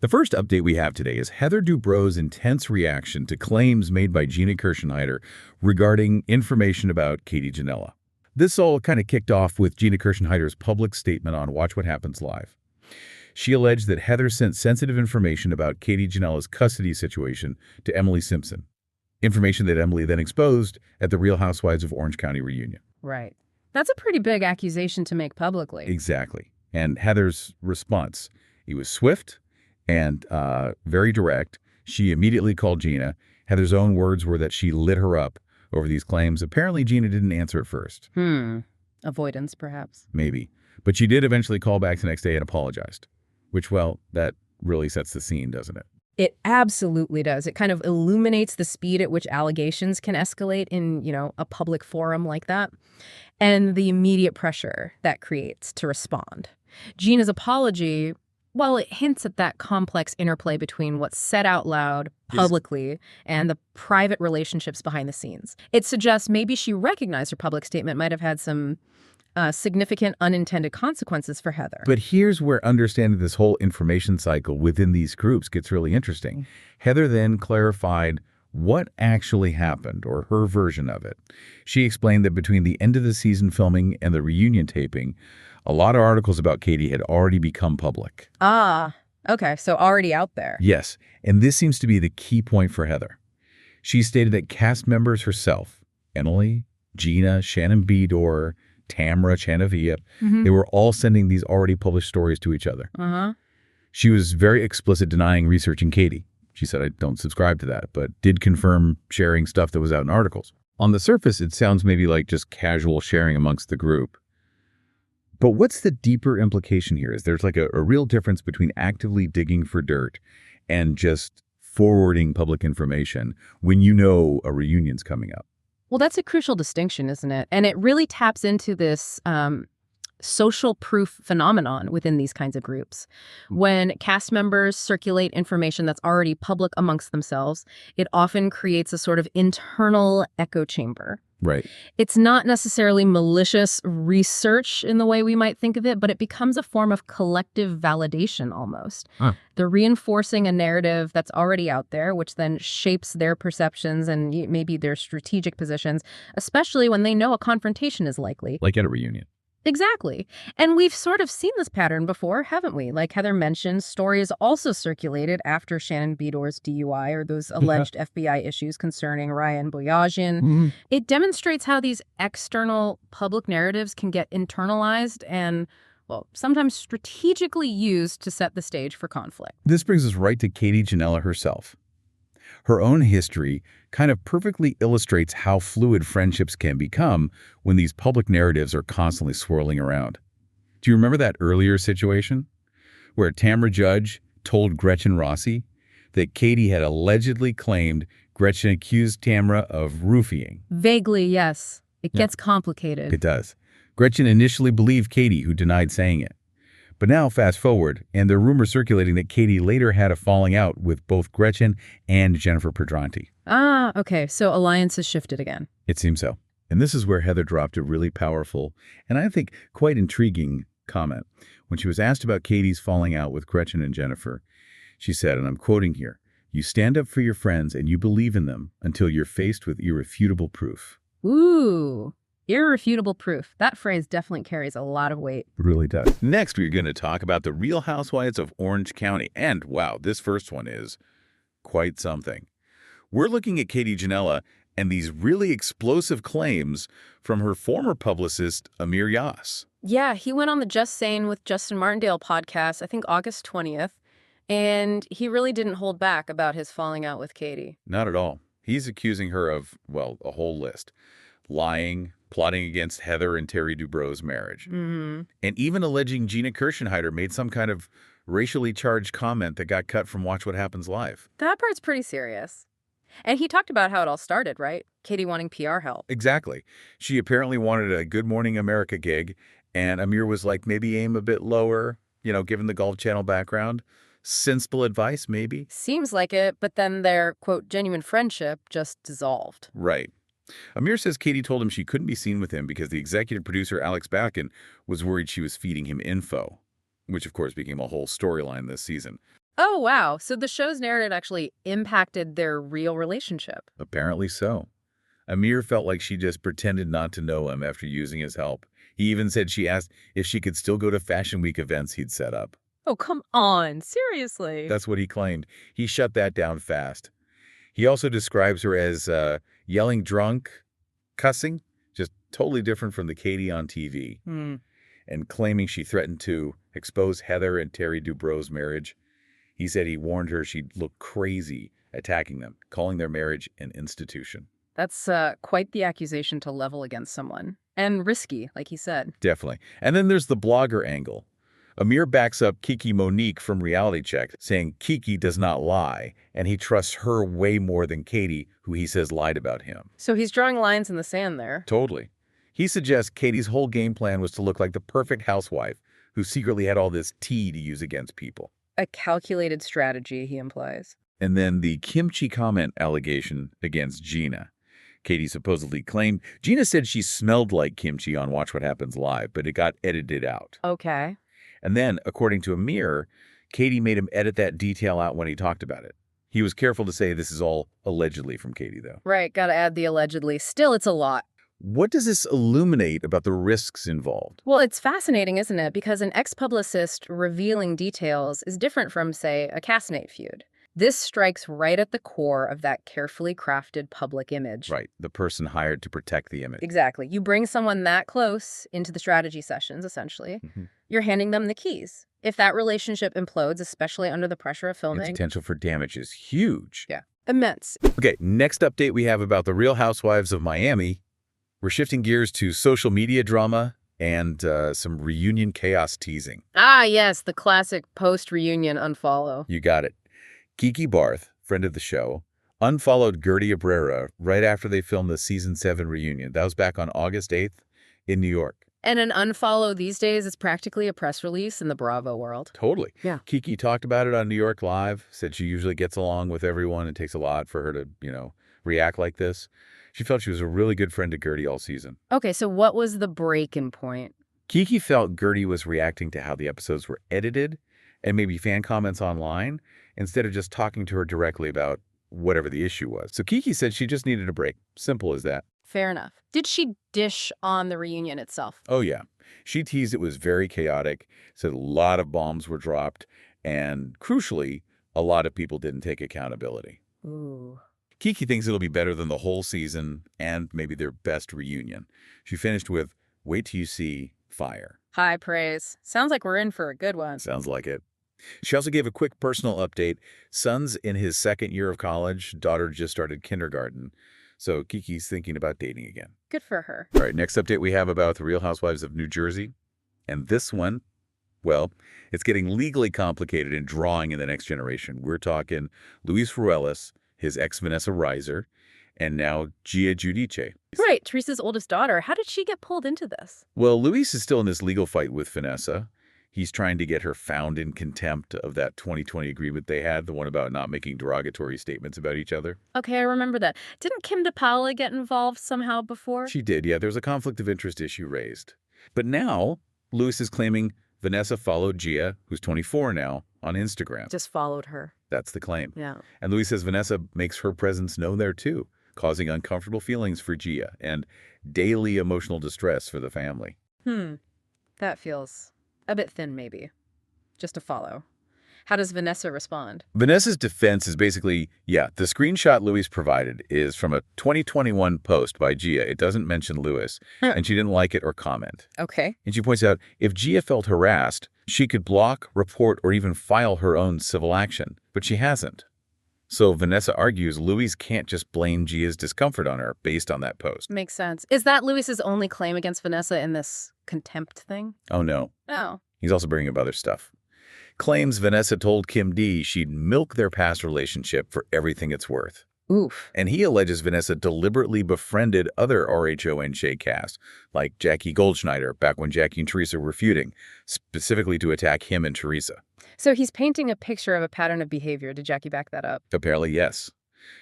The first update we have today is Heather Dubrow's intense reaction to claims made by Gina regarding information about Katie Janela. This all kind of kicked off with Gina public statement on Watch What Happens Live. She alleged that Heather sent sensitive information about Katie Janela's custody situation to Emily Simpson, information that Emily then exposed at the Real Housewives of Orange County reunion. Right. That's a pretty big accusation to make publicly. Exactly. And Heather's response, it was swift and very direct. She immediately called Gina. Heather's own words were that she lit her up over these claims. Apparently, Gina didn't answer at first. Avoidance, perhaps. Maybe. But she did eventually call back the next day and apologized, which, well, that really sets the scene, doesn't it? It absolutely does. It kind of illuminates the speed at which allegations can escalate in, a public forum like that, and the immediate pressure that creates to respond. Gina's apology, while it hints at that complex interplay between what's said out loud publicly and the private relationships behind the scenes, it suggests maybe she recognized her public statement might have had some significant unintended consequences for Heather. But here's where understanding this whole information cycle within these groups gets really interesting. Heather then clarified what actually happened, or her version of it. She explained that between the end of the season filming and the reunion taping, a lot of articles about Katie had already become public. Ah, okay, so already out there. Yes, and this seems to be the key point for Heather. She stated that cast members herself, Emily, Gina, Shannon Bedore, Tamra, Chanavia, they were all sending these already published stories to each other. She was very explicit denying researching Katie. She said, I don't subscribe to that, but did confirm sharing stuff that was out in articles. On the surface, it sounds maybe like just casual sharing amongst the group. But what's the deeper implication here? Is there's like a real difference between actively digging for dirt and just forwarding public information when you know a reunion's coming up. Well, that's a crucial distinction, isn't it? And it really taps into this social proof phenomenon within these kinds of groups. When cast members circulate information that's already public amongst themselves, it often creates a sort of internal echo chamber. Right. It's not necessarily malicious research in the way we might think of it, but it becomes a form of collective validation almost. They're reinforcing a narrative that's already out there, which then shapes their perceptions and maybe their strategic positions, especially when they know a confrontation is likely. Like at a reunion. Exactly. And we've sort of seen this pattern before, haven't we? Like Heather mentioned, stories also circulated after Shannon Bedore's DUI or those alleged FBI issues concerning Ryan Boyajian. It demonstrates how these external public narratives can get internalized and, well, sometimes strategically used to set the stage for conflict. This brings us right to Katie Janela herself. Her own history kind of perfectly illustrates how fluid friendships can become when these public narratives are constantly swirling around. Do you remember that earlier situation where Tamra Judge told Gretchen Rossi that Katie had allegedly claimed Gretchen accused Tamra of roofieing? Vaguely, yes. It gets complicated. It does. Gretchen initially believed Katie, who denied saying it. But now, fast forward, and there are rumors circulating that Katie later had a falling out with both Gretchen and Jennifer Pedranti. Ah, okay. So alliance has shifted again. It seems so. And this is where Heather dropped a really powerful, and I think quite intriguing comment. When she was asked about Katie's falling out with Gretchen and Jennifer, she said, and I'm quoting here, "You stand up for your friends and you believe in them until you're faced with irrefutable proof." Ooh. Irrefutable proof. That phrase definitely carries a lot of weight. It really does. Next, we're going to talk about the Real Housewives of Orange County. And, wow, this first one is quite something. We're looking at Katie Janela and these really explosive claims from her former publicist, Amir Yas. Yeah, he went on the Just Saying with Justin Martindale podcast, I think August 20th, and he really didn't hold back about his falling out with Katie. Not at all. He's accusing her of, well, a whole list. Lying, plotting against Heather and Terry Dubrow's marriage. And even alleging Gina made some kind of racially charged comment that got cut from Watch What Happens Live. That part's pretty serious. And he talked about how it all started, right? Katie wanting PR help. Exactly. She apparently wanted a Good Morning America gig, and Amir was like, maybe aim a bit lower, given the Golf Channel background. Sensible advice, maybe? Seems like it, but then their, quote, genuine friendship just dissolved. Right. Amir says Katie told him she couldn't be seen with him because the executive producer, Alex Bakken, was worried she was feeding him info, which of course became a whole storyline this season. Oh, wow. So the show's narrative actually impacted their real relationship. Apparently so. Amir felt like she just pretended not to know him after using his help. He even said she asked if she could still go to Fashion Week events he'd set up. Oh, come on. Seriously. That's what he claimed. He shut that down fast. He also describes her as yelling drunk, cussing, just totally different from the Katie on TV, and claiming she threatened to expose Heather and Terry Dubrow's marriage. He said he warned her she'd look crazy attacking them, calling their marriage an institution. That's quite the accusation to level against someone. And risky, like he said. Definitely. And then there's the blogger angle. Amir backs up Kiki Monique from Reality Check, saying Kiki does not lie, and he trusts her way more than Katie, who he says lied about him. So he's drawing lines in the sand there. Totally. He suggests Katie's whole game plan was to look like the perfect housewife who secretly had all this tea to use against people. A calculated strategy, he implies. And then the kimchi comment allegation against Gina. Katie supposedly claimed Gina said she smelled like kimchi on Watch What Happens Live, but it got edited out. Okay. And then, according to Amir, Katie made him edit that detail out when he talked about it. He was careful to say this is all allegedly from Katie, though. Right, gotta add the allegedly. Still, it's a lot. What does this illuminate about the risks involved? Well, it's fascinating, isn't it? Because an ex-publicist revealing details is different from, say, a castmate feud. This strikes right at the core of that carefully crafted public image. Right, the person hired to protect the image. Exactly. You bring someone that close into the strategy sessions, essentially. You're handing them the keys. If that relationship implodes, especially under the pressure of filming... The potential for damage is huge. Yeah, immense. Okay, next update we have about the Real Housewives of Miami. We're shifting gears to social media drama and some reunion chaos teasing. Ah, yes, the classic post-reunion unfollow. You got it. Kiki Barth, friend of the show, unfollowed Guerdy Abraira right after they filmed the Season 7 reunion. That was back on August 8th in New York. And an unfollow these days is practically a press release in the Bravo world. Totally. Yeah. Kiki talked about it on New York Live, said she usually gets along with everyone. It takes a lot for her to, react like this. She felt she was a really good friend to Guerdy all season. Okay, so what was the break-in point? Kiki felt Guerdy was reacting to how the episodes were edited and maybe fan comments online instead of just talking to her directly about whatever the issue was. So Kiki said she just needed a break. Simple as that. Fair enough. Did she dish on the reunion itself? Oh, yeah. She teased it was very chaotic, said a lot of bombs were dropped, and crucially, a lot of people didn't take accountability. Ooh. Kiki thinks it'll be better than the whole season and maybe their best reunion. She finished with, "Wait till you see fire." High praise. Sounds like we're in for a good one. Sounds like it. She also gave a quick personal update. Son's in his second year of college. Daughter just started kindergarten. So Kiki's thinking about dating again. Good for her. All right, next update we have about the Real Housewives of New Jersey. And this one, well, it's getting legally complicated in drawing in the next generation. We're talking Luis Ruelas, his ex Vanessa Reiser, and now Gia Giudice. Right, Teresa's oldest daughter. How did she get pulled into this? Well, Luis is still in this legal fight with Vanessa. He's trying to get her found in contempt of that 2020 agreement they had, the one about not making derogatory statements about each other. Okay, I remember that. Didn't Kim DePaola get involved somehow before? She did, yeah. There's a conflict of interest issue raised. But now, Luis is claiming Vanessa followed Gia, who's 24 now, on Instagram. Just followed her. That's the claim. Yeah. And Luis says Vanessa makes her presence known there, too, causing uncomfortable feelings for Gia and daily emotional distress for the family. That feels a bit thin, maybe. Just a follow. How does Vanessa respond? Vanessa's defense is basically, the screenshot Luis provided is from a 2021 post by Gia. It doesn't mention Luis, and she didn't like it or comment. Okay. And she points out, if Gia felt harassed, she could block, report, or even file her own civil action, but she hasn't. So Vanessa argues Luis can't just blame Gia's discomfort on her based on that post. Makes sense. Is that Luis's only claim against Vanessa in this contempt thing? Oh, no. Oh. He's also bringing up other stuff. Claims Vanessa told Kim D she'd milk their past relationship for everything it's worth. Oof. And he alleges Vanessa deliberately befriended other RHONJ cast, like Jackie Goldschneider, back when Jackie and Teresa were feuding, specifically to attack him and Teresa. So he's painting a picture of a pattern of behavior. Did Jackie back that up? Apparently, yes.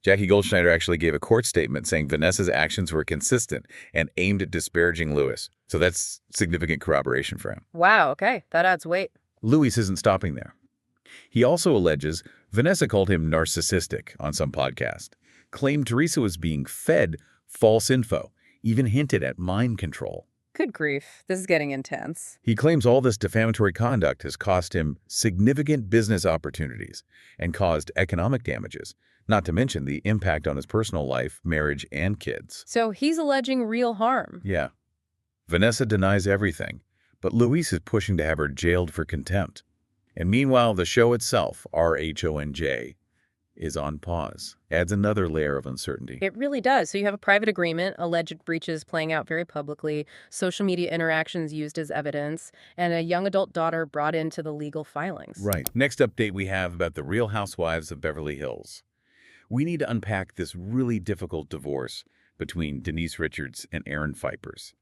Jackie Goldschneider actually gave a court statement saying Vanessa's actions were consistent and aimed at disparaging Luis. So that's significant corroboration for him. Wow, okay. That adds weight. Luis isn't stopping there. He also alleges Vanessa called him narcissistic on some podcast, claimed Teresa was being fed false info, even hinted at mind control. Good grief. This is getting intense. He claims all this defamatory conduct has cost him significant business opportunities and caused economic damages, not to mention the impact on his personal life, marriage, and kids. So he's alleging real harm. Yeah. Vanessa denies everything, but Luis is pushing to have her jailed for contempt. And meanwhile, the show itself, RHONJ, is on pause. Adds another layer of uncertainty. It really does. So you have a private agreement, alleged breaches playing out very publicly, social media interactions used as evidence, and a young adult daughter brought into the legal filings. Right. Next update we have about the Real Housewives of Beverly Hills. We need to unpack this really difficult divorce between Denise Richards and Aaron Phypers.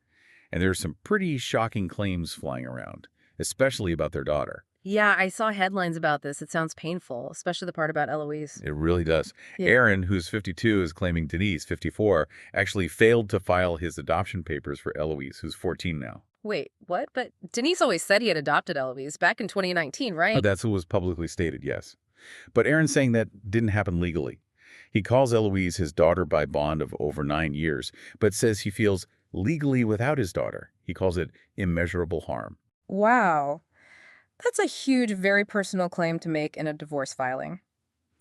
And there are some pretty shocking claims flying around, especially about their daughter. Yeah, I saw headlines about this. It sounds painful, especially the part about Eloise. It really does. Yeah. Aaron, who's 52, is claiming Denise, 54, actually failed to file his adoption papers for Eloise, who's 14 now. Wait, what? But Denise always said he had adopted Eloise back in 2019, right? That's what was publicly stated, yes. But Aaron's saying that didn't happen legally. He calls Eloise his daughter by bond of over 9 years, but says he feels legally without his daughter. He calls it immeasurable harm. Wow. That's a huge, very personal claim to make in a divorce filing.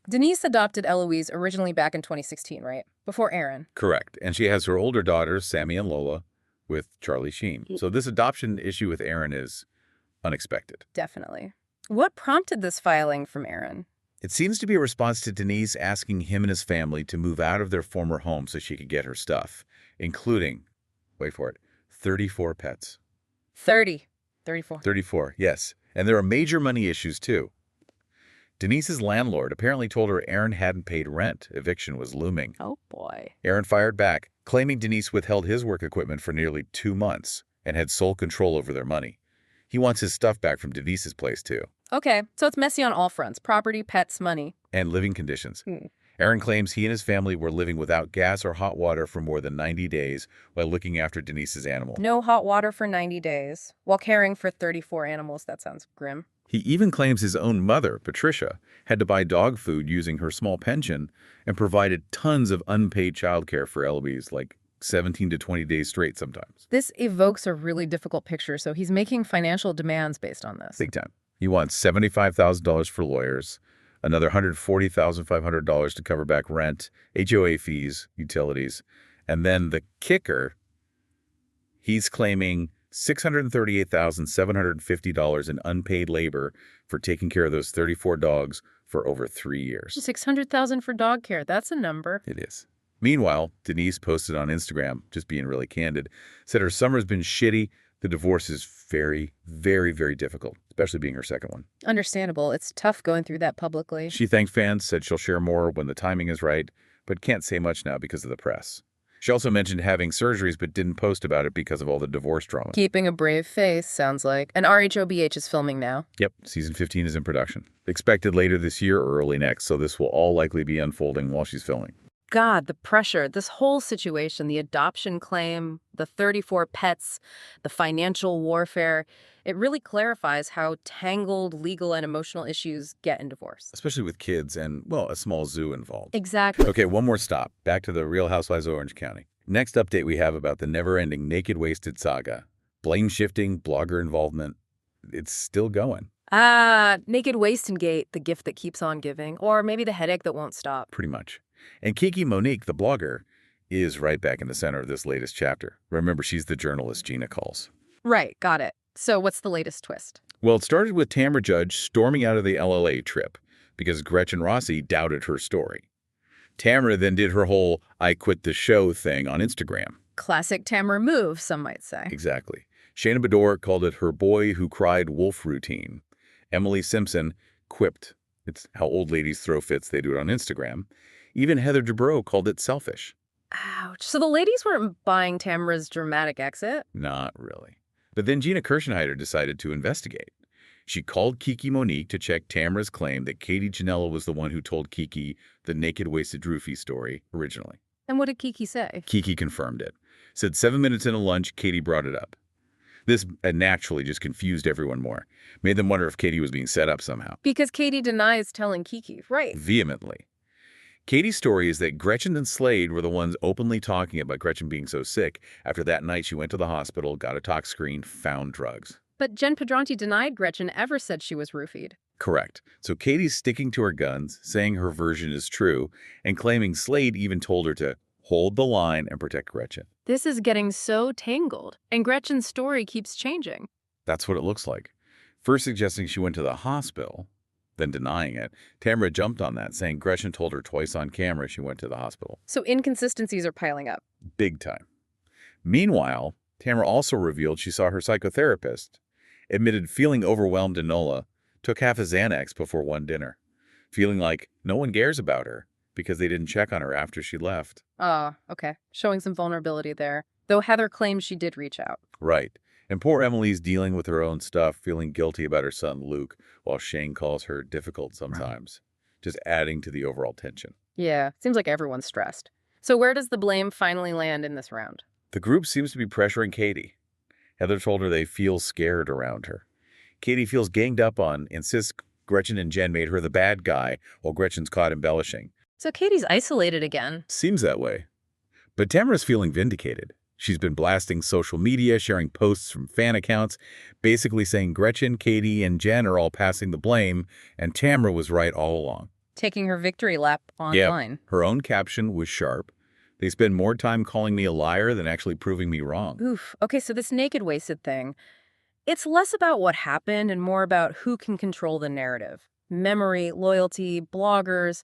Denise adopted Eloise originally back in 2016, right? Before Aaron. Correct. And she has her older daughters, Sammy and Lola, with Charlie Sheen. So this adoption issue with Aaron is unexpected. Definitely. What prompted this filing from Aaron? It seems to be a response to Denise asking him and his family to move out of their former home so she could get her stuff, including, wait for it, 34 pets. 34. 34, yes. And there are major money issues, too. Denise's landlord apparently told her Aaron hadn't paid rent. Eviction was looming. Oh, boy. Aaron fired back, claiming Denise withheld his work equipment for nearly 2 months and had sole control over their money. He wants his stuff back from Denise's place, too. Okay, so it's messy on all fronts. Property, pets, money. And living conditions. Aaron claims he and his family were living without gas or hot water for more than 90 days while looking after Denise's animal. No hot water for 90 days while caring for 34 animals. That sounds grim. He even claims his own mother, Patricia, had to buy dog food using her small pension and provided tons of unpaid childcare for Eloise, like 17 to 20 days straight sometimes. This evokes a really difficult picture, so he's making financial demands based on this. Big time. He wants $75,000 for lawyers, another $140,500 to cover back rent, HOA fees, utilities, and then the kicker, he's claiming $638,750 in unpaid labor for taking care of those 34 dogs for over 3 years. $600,000 for dog care. That's a number. It is. Meanwhile, Denise posted on Instagram, just being really candid, said her summer's been shitty. The divorce is very, very, very difficult, especially being her second one. Understandable. It's tough going through that publicly. She thanked fans, said she'll share more when the timing is right, but can't say much now because of the press. She also mentioned having surgeries but didn't post about it because of all the divorce drama. Keeping a brave face, sounds like. And RHOBH is filming now. Yep, season 15 is in production. Expected later this year or early next, so this will all likely be unfolding while she's filming. God, the pressure, this whole situation, the adoption claim, the 34 pets, the financial warfare, it really clarifies how tangled legal and emotional issues get in divorce. Especially with kids and, well, a small zoo involved. Exactly. Okay, one more stop. Back to the Real Housewives of Orange County. Next update we have about the never-ending naked wasted saga. Blame shifting, blogger involvement. It's still going. Naked waste and gate, the gift that keeps on giving, or maybe the headache that won't stop. Pretty much. And Kiki Monique, the blogger, is right back in the center of this latest chapter. Remember, she's the journalist Gina calls. Right, got it. So what's the latest twist? Well, it started with Tamra Judge storming out of the LLA trip because Gretchen Rossi doubted her story. Tamra then did her whole I quit the show thing on Instagram. Classic Tamra move, some might say. Exactly. Shayna Bedore called it her boy who cried wolf routine. Emily Simpson quipped. It's how old ladies throw fits, they do it on Instagram. Even Heather Dubrow called it selfish. Ouch. So the ladies weren't buying Tamra's dramatic exit? Not really. But then Gina Kirschenheiter decided to investigate. She called Kiki Monique to check Tamra's claim that Katie Janela was the one who told Kiki the naked wasted Roofie story originally. And what did Kiki say? Kiki confirmed it. Said 7 minutes into lunch, Katie brought it up. This naturally just confused everyone more, made them wonder if Katie was being set up somehow. Because Katie denies telling Kiki, right? Vehemently. Katie's story is that Gretchen and Slade were the ones openly talking about Gretchen being so sick. After that night, she went to the hospital, got a tox screen, found drugs. But Jen Pedranti denied Gretchen ever said she was roofied. Correct. So Katie's sticking to her guns, saying her version is true, and claiming Slade even told her to hold the line and protect Gretchen. This is getting so tangled, and Gretchen's story keeps changing. That's what it looks like. First suggesting she went to the hospital, then denying it. Tamra jumped on that, saying Gretchen told her twice on camera she went to the hospital. So inconsistencies are piling up. Big time. Meanwhile, Tamra also revealed she saw her psychotherapist, admitted feeling overwhelmed in NOLA, took half a Xanax before one dinner, feeling like no one cares about her because they didn't check on her after she left. Okay. Showing some vulnerability there. Though Heather claims she did reach out. Right. And poor Emily's dealing with her own stuff, feeling guilty about her son Luke, while Shane calls her difficult sometimes, just adding to the overall tension. Yeah, seems like everyone's stressed. So where does the blame finally land in this round? The group seems to be pressuring Katie. Heather told her they feel scared around her. Katie feels ganged up on, insists Gretchen and Jen made her the bad guy, while Gretchen's caught embellishing. So Katie's isolated again. Seems that way. But Tamra's feeling vindicated. She's been blasting social media, sharing posts from fan accounts, basically saying Gretchen, Katie, and Jen are all passing the blame, and Tamra was right all along. Taking her victory lap online. Yeah, her own caption was sharp. They spend more time calling me a liar than actually proving me wrong. Oof. Okay, so this naked wasted thing, it's less about what happened and more about who can control the narrative. Memory, loyalty, bloggers.